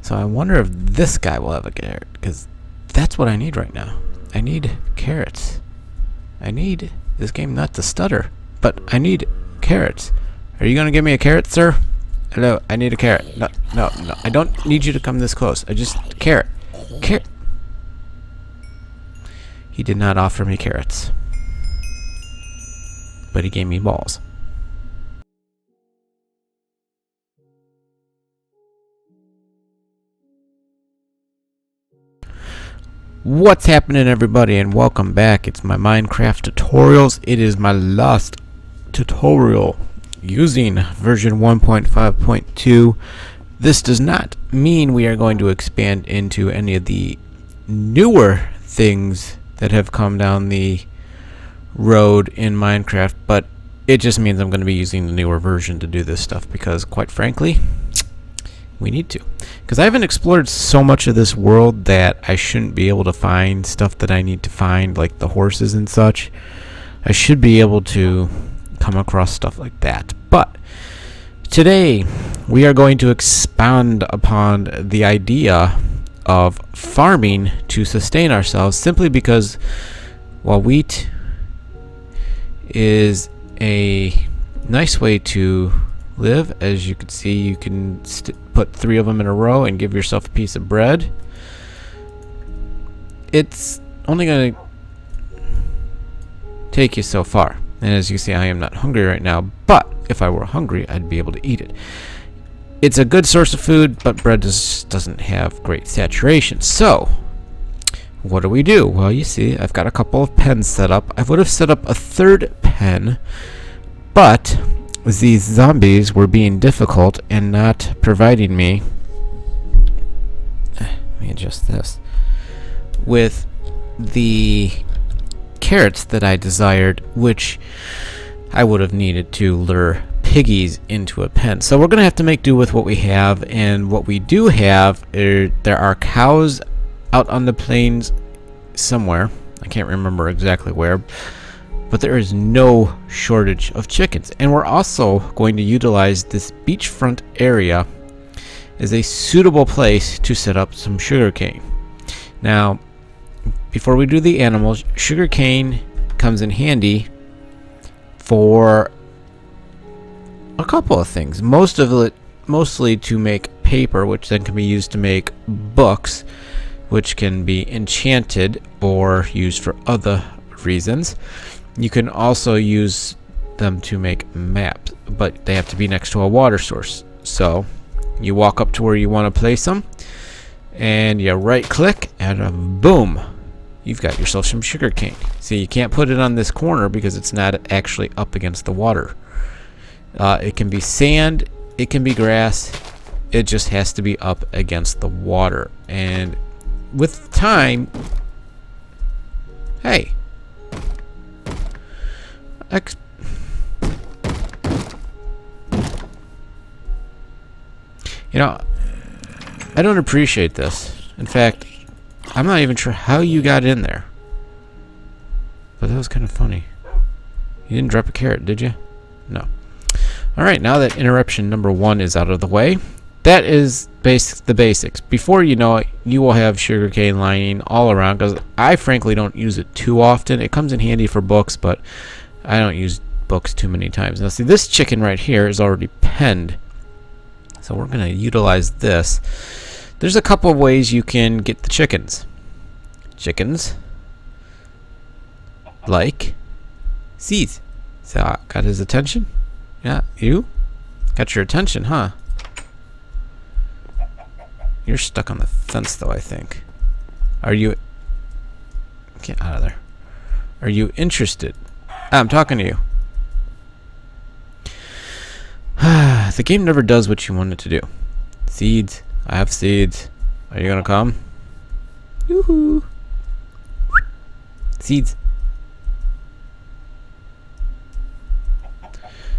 So I wonder if this guy will have a carrot, because that's what I need right now. I need carrots. I need this game not to stutter, but I need carrots. Are you gonna give me a carrot, sir? Hello, I need a carrot. No, no, no. I don't need you to come this close. I just carrot. Carrot. He did not offer me carrots, but he gave me balls. What's happening, everybody, and welcome back. It's my Minecraft tutorials. It is my last tutorial using version 1.5.2. This does not mean we are going to expand into any of the newer things that have come down the road in Minecraft, but it just means I'm going to be using the newer version to do this stuff because, quite frankly, we need to. Because I haven't explored so much of this world that I shouldn't be able to find stuff that I need to find, like the horses and such. I should be able to come across stuff like that. But today we are going to expound upon the idea of farming to sustain ourselves, simply because, while wheat is a nice way to live, as you can see, you can put 3 of them in a row and give yourself a piece of bread. It's only going to take you so far. And as you see, I am not hungry right now, but if I were hungry, I'd be able to eat it. It's a good source of food, but bread just doesn't have great saturation. So, what do we do? Well, you see, I've got a couple of pens set up. I would have set up a third pen, but these zombies were being difficult and not providing me, let me adjust this, with the carrots that I desired, which I would have needed to lure piggies into a pen. So we're going to have to make do with what we have, and what we do have, there are cows out on the plains somewhere. I can't remember exactly where, but there is no shortage of chickens. And we're also going to utilize this beachfront area as a suitable place to set up some sugarcane. Now, before we do the animals, sugarcane comes in handy for a couple of things. Most of it, mostly to make paper, which then can be used to make books, which can be enchanted or used for other reasons. You can also use them to make maps, but they have to be next to a water source. So you walk up to where you want to place them, and you right click, and boom, you've got yourself some sugar cane. See, you can't put it on this corner because it's not actually up against the water. It can be sand, it can be grass, it just has to be up against the water. And with time, hey, you know, I don't appreciate this. In fact, I'm not even sure how you got in there. But that was kind of funny. You didn't drop a carrot, did you? No. Alright, now that interruption number 1 is out of the way, that is the basics. Before you know it, you will have sugarcane lining all around, because I frankly don't use it too often. It comes in handy for books, but I don't use books too many times. Now see, this chicken right here is already penned, so we're going to utilize this. There's a couple of ways you can get the chickens. Chickens like seeds. So I got his attention. Yeah, you got your attention, huh? You're stuck on the fence, though, I think. Are you... Get out of there. Are you interested? I'm talking to you. The game never does what you want it to do. Seeds. I have seeds. Are you gonna come? Yoo-hoo. Seeds.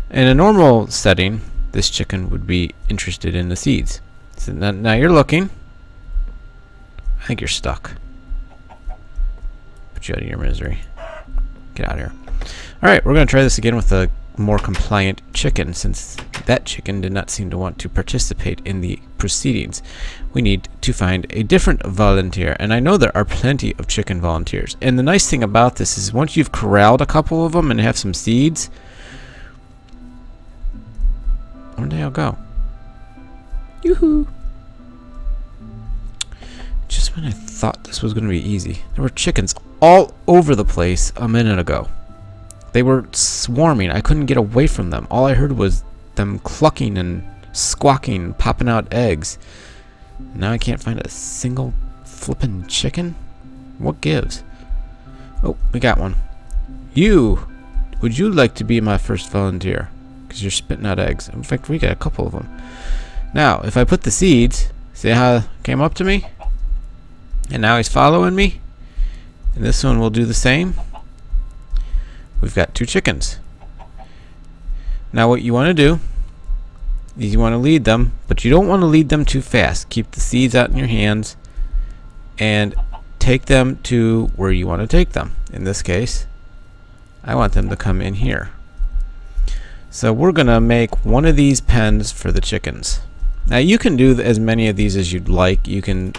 In a normal setting, this chicken would be interested in the seeds. So now you're looking. I think you're stuck. Put you out of your misery. Get out of here. Alright, we're going to try this again with a more compliant chicken, since That chicken did not seem to want to participate in the proceedings. We need to find a different volunteer, and I know there are plenty of chicken volunteers. And the nice thing about this is once you've corralled a couple of them and have some seeds, where'd they all go? Yoo-hoo! Just when I thought this was going to be easy, there were chickens all over the place a minute ago. They were swarming. I couldn't get away from them. All I heard was them clucking and squawking, popping out eggs. Now I can't find a single flippin' chicken? What gives? Oh, we got one. You! Would you like to be my first volunteer? Because you're spitting out eggs. In fact, we got a couple of them. Now, if I put the seeds, see how it came up to me? And now he's following me. And this one will do the same. We've got 2 chickens. Now what you want to do is you want to lead them, but you don't want to lead them too fast. Keep the seeds out in your hands and take them to where you want to take them. In this case, I want them to come in here. So we're going to make one of these pens for the chickens. Now you can do as many of these as you'd like. You can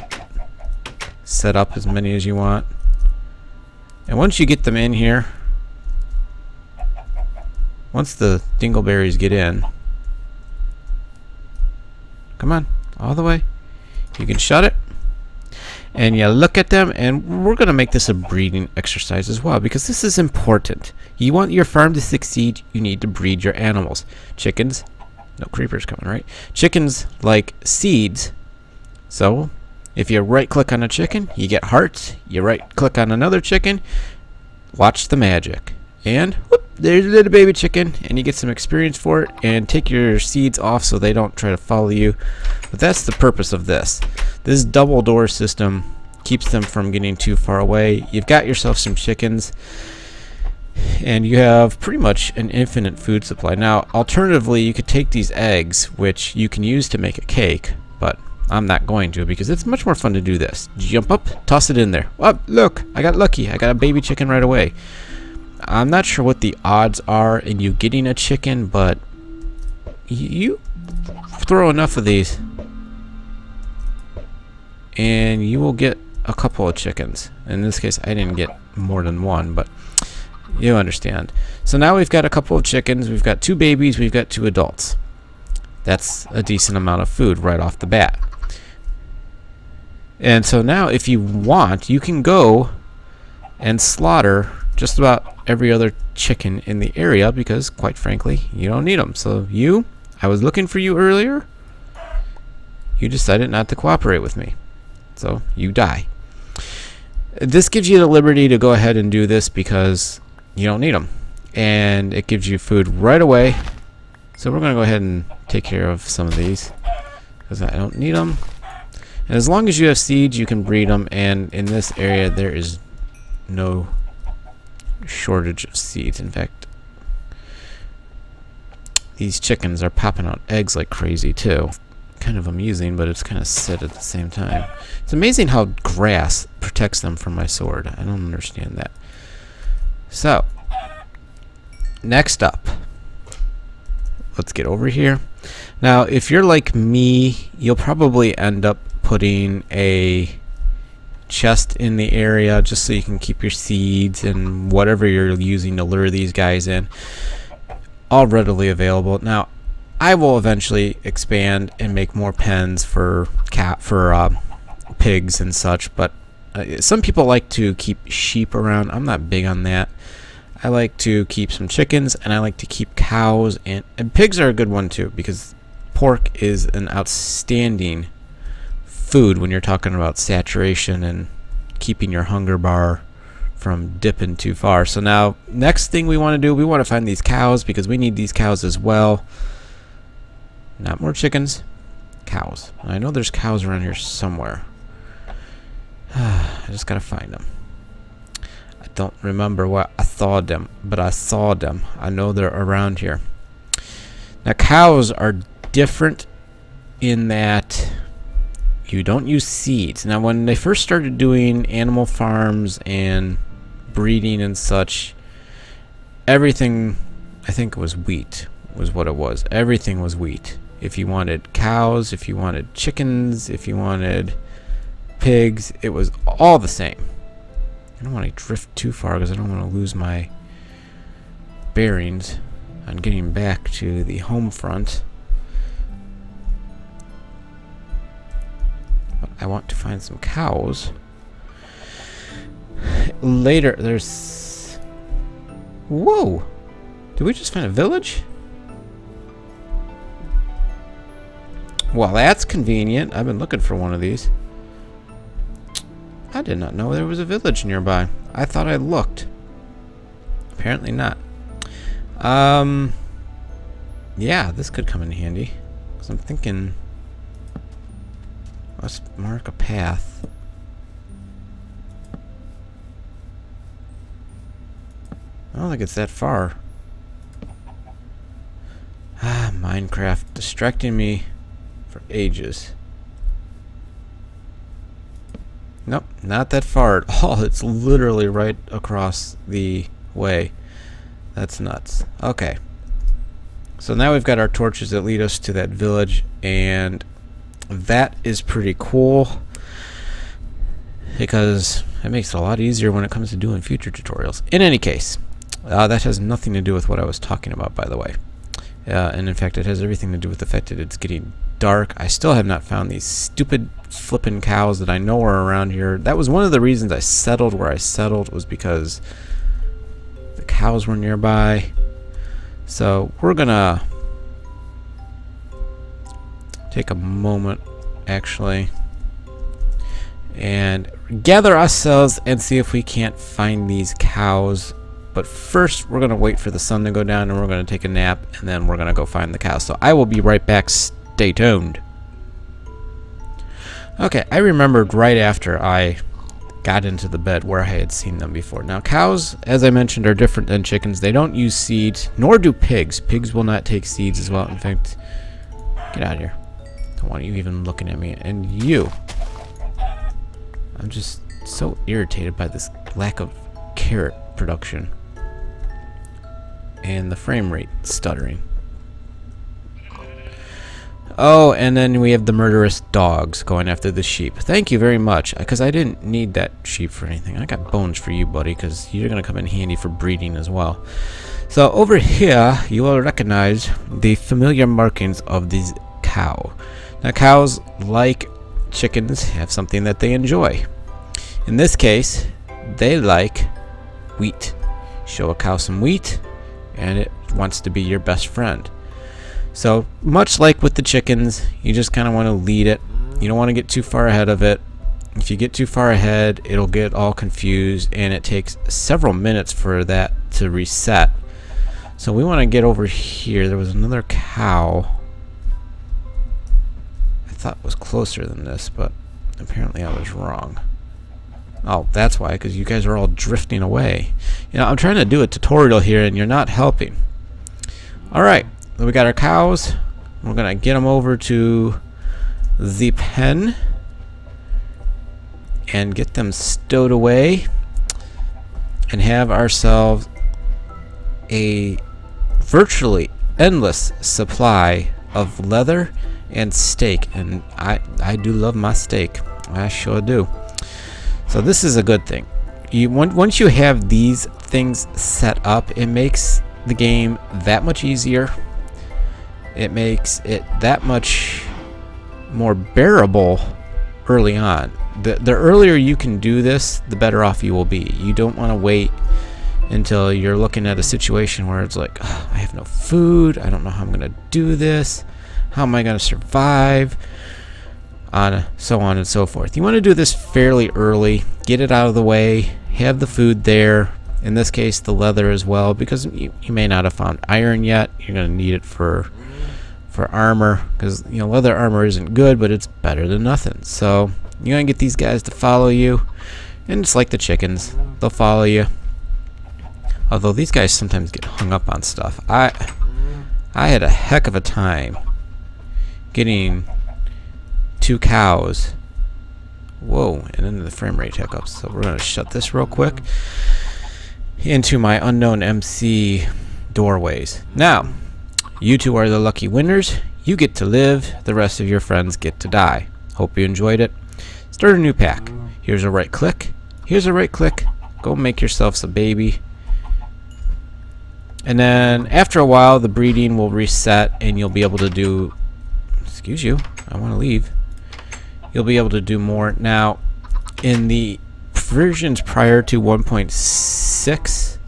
set up as many as you want. And once you get them in here, once the dingleberries get in, come on, all the way. You can shut it, and you look at them, and we're going to make this a breeding exercise as well, because this is important. You want your farm to succeed, you need to breed your animals. Chickens, no creepers coming, right? Chickens like seeds, so if you right-click on a chicken, you get hearts. You right-click on another chicken, watch the magic. And whoop, there's a little baby chicken, and you get some experience for it, and take your seeds off so they don't try to follow you. But that's the purpose of this. This double door system keeps them from getting too far away. You've got yourself some chickens, and you have pretty much an infinite food supply. Now, alternatively, you could take these eggs, which you can use to make a cake, but I'm not going to because it's much more fun to do this. Jump up, toss it in there. Oh, look, I got lucky. I got a baby chicken right away. I'm not sure what the odds are in you getting a chicken, but you throw enough of these and you will get a couple of chickens. In this case, I didn't get more than one, but you understand. So now we've got a couple of chickens, we've got 2 babies, we've got 2 adults. That's a decent amount of food right off the bat. And so now if you want, you can go and slaughter just about every other chicken in the area because, quite frankly, you don't need them. So I was looking for you earlier. You decided not to cooperate with me. So you die. This gives you the liberty to go ahead and do this because you don't need them. And it gives you food right away. So we're going to go ahead and take care of some of these because I don't need them. And as long as you have seeds, you can breed them. And in this area, there is no shortage of seeds. In fact, these chickens are popping out eggs like crazy too. Kind of amusing, but it's kind of sad at the same time. It's amazing how grass protects them from my sword. I don't understand that. So, next up, let's get over here. Now, if you're like me, you'll probably end up putting a chest in the area just so you can keep your seeds and whatever you're using to lure these guys in all readily available. Now, I will eventually expand and make more pens for pigs and such, but some people like to keep sheep around. I'm not big on that. I like to keep some chickens, and I like to keep cows, and pigs are a good one too because pork is an outstanding food when you're talking about saturation and keeping your hunger bar from dipping too far. So now, next thing we want to do, we want to find these cows because we need these cows as well. Not more chickens, cows. I know there's cows around here somewhere. I just gotta find them. I don't remember where I saw them, but I saw them. I know they're around here. Now, cows are different in that you don't use seeds. Now, when they first started doing animal farms and breeding and such, everything, I think it was wheat, was what it was. Everything was wheat. If you wanted cows, if you wanted chickens, if you wanted pigs, it was all the same. I don't want to drift too far because I don't want to lose my bearings on getting back to the home front. But I want to find some cows. Later, there's... Whoa! Did we just find a village? Well, that's convenient. I've been looking for one of these. I did not know there was a village nearby. I thought I looked. Apparently not. Yeah, this could come in handy. Because I'm thinking... Let's mark a path. I don't think it's that far. Minecraft distracting me for ages. Nope, not that far at all. It's literally right across the way. That's nuts. Okay. So now we've got our torches that lead us to that village, and that is pretty cool because it makes it a lot easier when it comes to doing future tutorials. In any case, that has nothing to do with what I was talking about, by the way. And in fact, it has everything to do with the fact that it's getting dark. I still have not found these stupid flippin' cows that I know are around here. That was one of the reasons I settled where I settled, was because the cows were nearby. So we're gonna take a moment, actually, and gather ourselves and see if we can't find these cows. But first, we're going to wait for the sun to go down, and we're going to take a nap, and then we're going to go find the cows. So I will be right back. Stay tuned. Okay, I remembered right after I got into the bed where I had seen them before. Now, cows, as I mentioned, are different than chickens. They don't use seeds, nor do pigs. Pigs will not take seeds as well. In fact, get out of here. Don't want you even looking at me. And you. I'm just so irritated by this lack of carrot production. And the frame rate stuttering. Oh, and then we have the murderous dogs going after the sheep. Thank you very much, because I didn't need that sheep for anything. I got bones for you, buddy, because you're going to come in handy for breeding as well. So over here, you will recognize the familiar markings of this cow. Now, cows, like chickens, have something that they enjoy. In this case, they like wheat. Show a cow some wheat, and it wants to be your best friend. So much like with the chickens, you just kind of want to lead it. You don't want to get too far ahead of it. If you get too far ahead, it'll get all confused, and it takes several minutes for that to reset. So we want to get over here. There was another cow I thought was closer than this, but apparently I was wrong. Oh, that's why, because you guys are all drifting away. You know, I'm trying to do a tutorial here, and you're not helping. Alright, we got our cows. We're going to get them over to the pen and get them stowed away and have ourselves a virtually endless supply of leather and steak. And I do love my steak. I sure do. So this is a good thing. Once you have these things set up, it makes the game that much easier. It makes it that much more bearable early on. The earlier you can do this, the better off you will be. You don't want to wait until you're looking at a situation where it's like, oh, I have no food, I don't know how I'm going to do this, how am I going to survive? So on and so forth. You want to do this fairly early, get it out of the way, have the food there, in this case the leather as well, because you may not have found iron yet. You're going to need it for armor, because leather armor isn't good, but it's better than nothing. So you're going to get these guys to follow you, and it's like the chickens, they'll follow you. Although these guys sometimes get hung up on stuff. I had a heck of a time getting 2 cows. Whoa, and then the frame rate hiccups. So we're going to shut this real quick into my unknown MC doorways. Now, You two are the lucky winners. You get to live, the rest of your friends get to die. Hope you enjoyed it. Start a new pack. Here's a right click. Here's a right click. Go make yourselves a baby. And then after a while, the breeding will reset and you'll be able to do... Excuse you, I want to leave. You'll be able to do more. Now, in the versions prior to 1.6,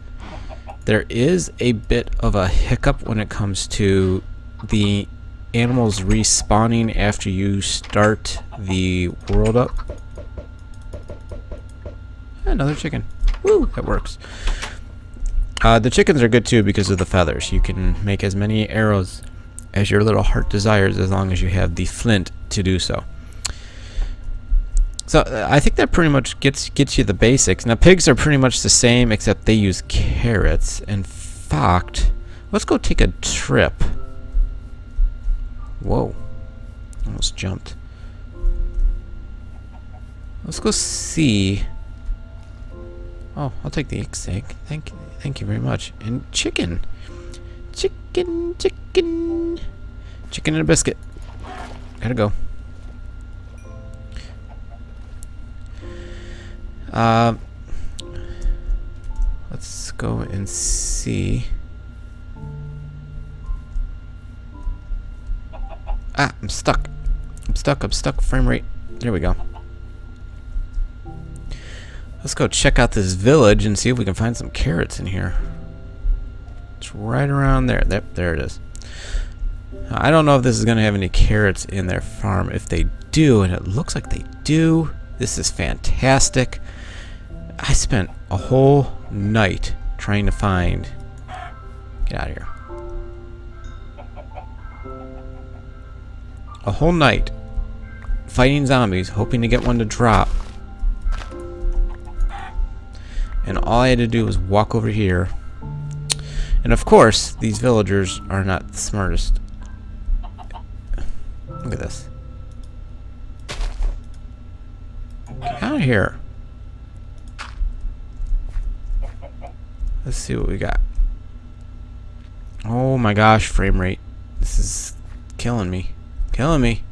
there is a bit of a hiccup when it comes to the animals respawning after you start the world up. Another chicken. Woo, that works. The chickens are good too because of the feathers. You can make as many arrows as your little heart desires as long as you have the flint to do so. So I think that pretty much gets you the basics. Now pigs are pretty much the same except they use carrots. In fact, let's go take a trip. Whoa, almost jumped. Let's go see. Oh, I'll take the egg. Thank you very much. And chicken. Chicken and a biscuit. Gotta go. Let's go and see. Ah, I'm stuck. I'm stuck. Frame rate. There we go. Let's go check out this village and see if we can find some carrots in here. It's right around there. There it is. I don't know if this is going to have any carrots in their farm. If they do, and it looks like they do, this is fantastic. I spent a whole night trying to find... Get out of here. A whole night fighting zombies, hoping to get one to drop. And all I had to do was walk over here. And of course, these villagers are not the smartest. Look at this. Get out of here. Let's see what we got. Oh my gosh, frame rate. This is killing me. Killing me.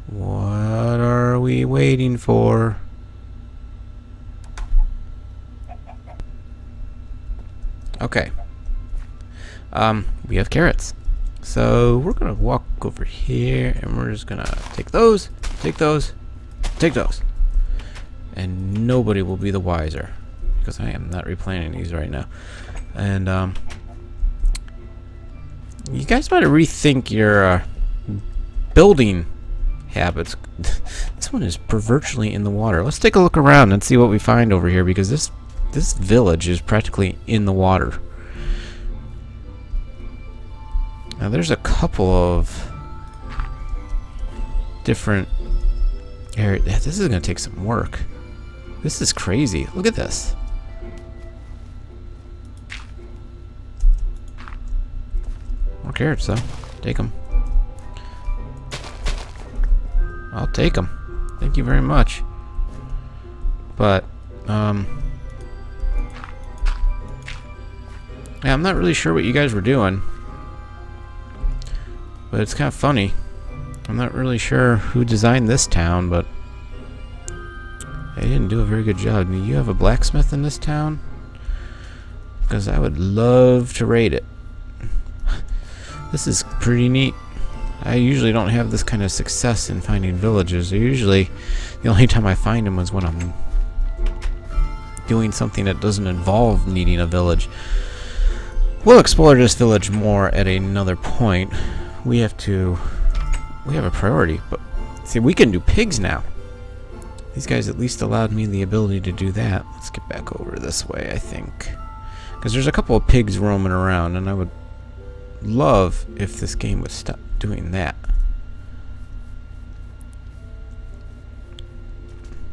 What are we waiting for? Okay. We have carrots. So we're gonna walk over here and we're just gonna take those, take those, take those. And nobody will be the wiser. Because I am not replanting these right now. And you guys better rethink your building habits. This one is virtually in the water. Let's take a look around and see what we find over here, because this village is practically in the water. Now there's a couple of different areas. This is going to take some work. This is crazy. Look at this. More carrots though. Take them. I'll take them. Thank you very much. But yeah, I'm not really sure what you guys were doing, but it's kind of funny. I'm not really sure who designed this town, but they didn't do a very good job. Do you have a blacksmith in this town? Because I would love to raid it. This is pretty neat. I usually don't have this kind of success in finding villages. Usually, the only time I find them is when I'm doing something that doesn't involve needing a village. We'll explore this village more at another point. We have a priority, but see, we can do pigs now. These guys at least allowed me the ability to do that. Let's get back over this way, I think. Because there's a couple of pigs roaming around, and I would love if this game would stop doing that.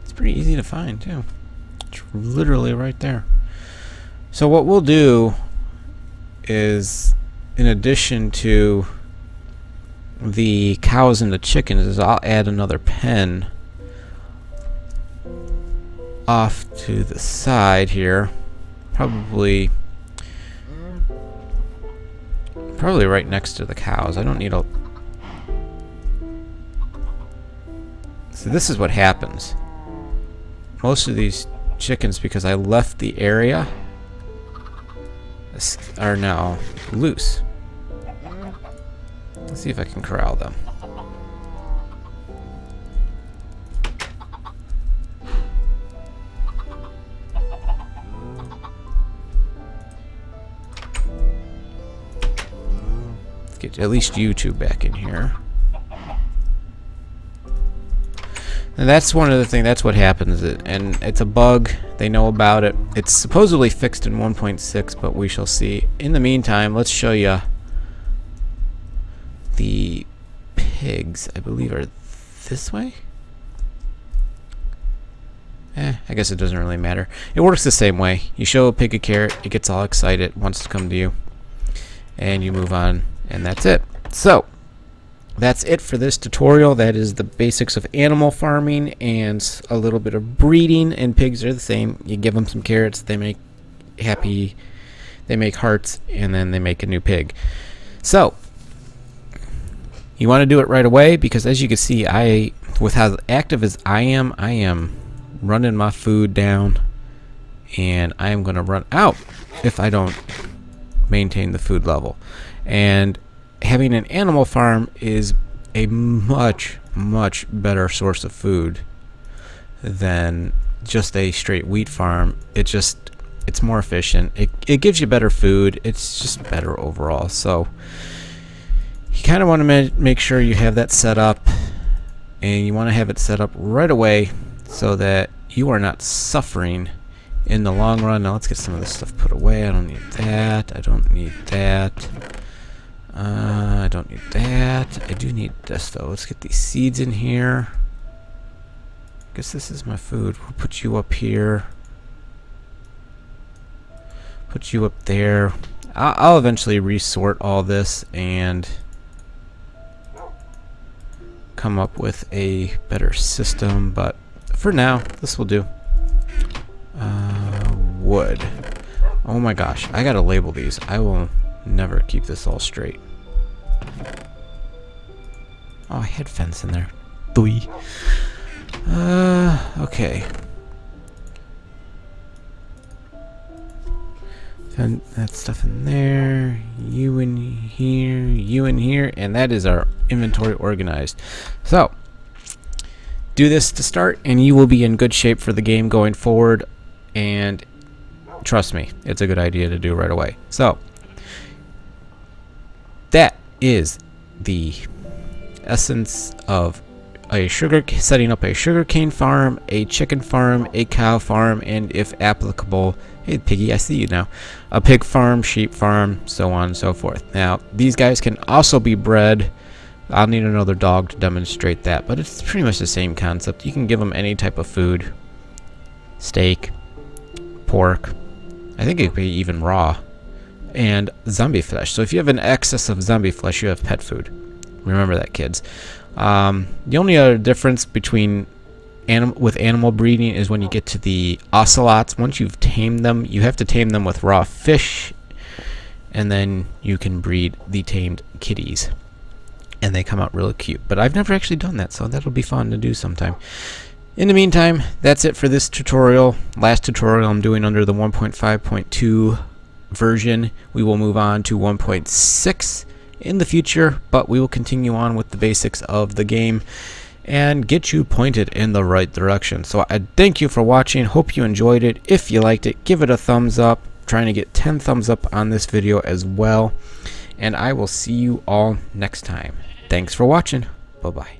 It's pretty easy to find, too. It's literally right there. So what we'll do is, in addition to the cows and the chickens, is I'll add another pen off to the side here. Probably Probably right next to the cows. I don't need a... So this is what happens. Most of these chickens, because I left the area, are now loose. Let's see if I can corral them. Let's get at least you two back in here. And that's one of the things, that's what happens, and it's a bug, they know about it. It's supposedly fixed in 1.6, but we shall see. In the meantime, let's show you the pigs, I believe are this way? I guess it doesn't really matter. It works the same way. You show a pig a carrot, it gets all excited, wants to come to you, and you move on, and that's it. So, that's it for this tutorial. That is the basics of animal farming and a little bit of breeding, and pigs are the same. You give them some carrots, they make happy, they make hearts, and then they make a new pig. So, you want to do it right away, because as you can see, with how active as I am running my food down, and I am going to run out if I don't maintain the food level. And having an animal farm is a much better source of food than just a straight wheat farm. It's more efficient. It gives you better food. It's just better overall. So you kind of want to make sure you have that set up, and you want to have it set up right away so that you are not suffering in the long run. Now let's get some of this stuff put away. I don't need that. I don't need that. I don't need that. I do need this though. Let's get these seeds in here. Guess this is my food. We'll put you up here. Put you up there. I'll eventually resort all this and come up with a better system, but for now, this will do. Wood. Oh my gosh, I gotta label these. I will never keep this all straight. Oh, I had fence in there. Okay. And that stuff in there. You in here. You in here. And that is our inventory organized. So, do this to start, and you will be in good shape for the game going forward. And trust me, it's a good idea to do right away. So, that is the essence of setting up a sugarcane farm, a chicken farm, a cow farm, and if applicable, hey piggy, I see you now, a pig farm, sheep farm, so on and so forth. Now, these guys can also be bred. I'll need another dog to demonstrate that, but it's pretty much the same concept. You can give them any type of food, steak, pork, I think it could be even raw, and zombie flesh. So if you have an excess of zombie flesh, you have pet food. Remember that, kids. The only other difference between with animal breeding is when you get to the ocelots. Once you've tamed them, you have to tame them with raw fish, and then you can breed the tamed kitties, and they come out really cute. But I've never actually done that, so that'll be fun to do sometime. In the meantime, that's it for this tutorial. Last tutorial I'm doing under the 1.5.2 version. We will move on to 1.6 in the future, but we will continue on with the basics of the game and get you pointed in the right direction. So I thank you for watching. Hope you enjoyed it. If you liked it, give it a thumbs up. I'm trying to get 10 thumbs up on this video as well. And I will see you all next time. Thanks for watching. Bye-bye.